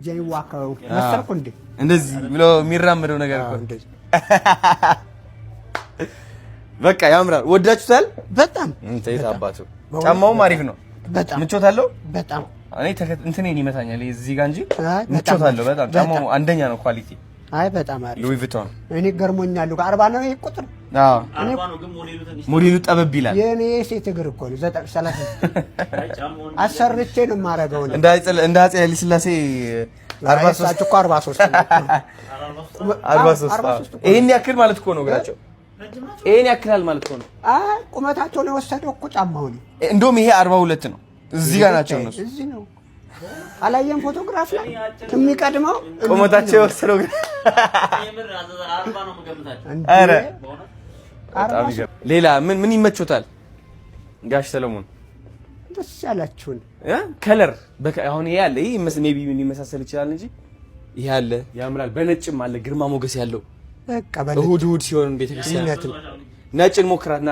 ጀይዋካው መሰልኩ እንዴ እንደዚህ ብሎ የሚራመደው ነገር እኮ እንደዚህ በቃ ያምራል። ወዳችሁታል? በጣም እንዴት አባቱ ጫማውም አሪፍ ነው። በጣም ምቾት አለው። በጣም እኔ እንትኔን ይመታኛል እዚህ ጋር እንጂ ምቾት አለው። በጣም ጫማው አንደኛ ነው ኳሊቲ። አይ በጣም አሪፍ ሉዊ ቪቶን እኔ ገርሞኛል። 40 ነው ይሄ ቁጥር። አዎ 40 ነው ግን ሞዴሉ ጠበብ ይላል። የኔ ሴት እግር እኮ ነው 30 አሰርቼ ነው የማረገው። እንደ አፄ ኃይለ ሥላሴ 43 እኮ 43 ይሄን ያክል ማለት እኮ ነው እግራቸው። ይሄን ያክላል ማለት እኮ ነው። ቁመታቸው ነው የወሰደው እኮ ጫማው ነው። እንደውም ይሄ 42 ነው። እዚህ ጋር ናቸው እነሱ። እዚህ ነው አላየም ፎቶግራፍ ላይ የሚቀድመው ቁመታቸው የወሰደው ግን አረ ሌላ ምን ይመቾታል ጋሽ ሰለሞን? ደስ ያላችሁን ከለር አሁን ይሄ አለ። ይሄ ሜቢ ምን ይመሳሰል ይችላል እንጂ ይሄ አለ ያምራል። በነጭም አለ ግርማ ሞገስ ያለው። በቃ እሑድ ሲሆን ቤተክርስቲያን ነጭን ሞክራትና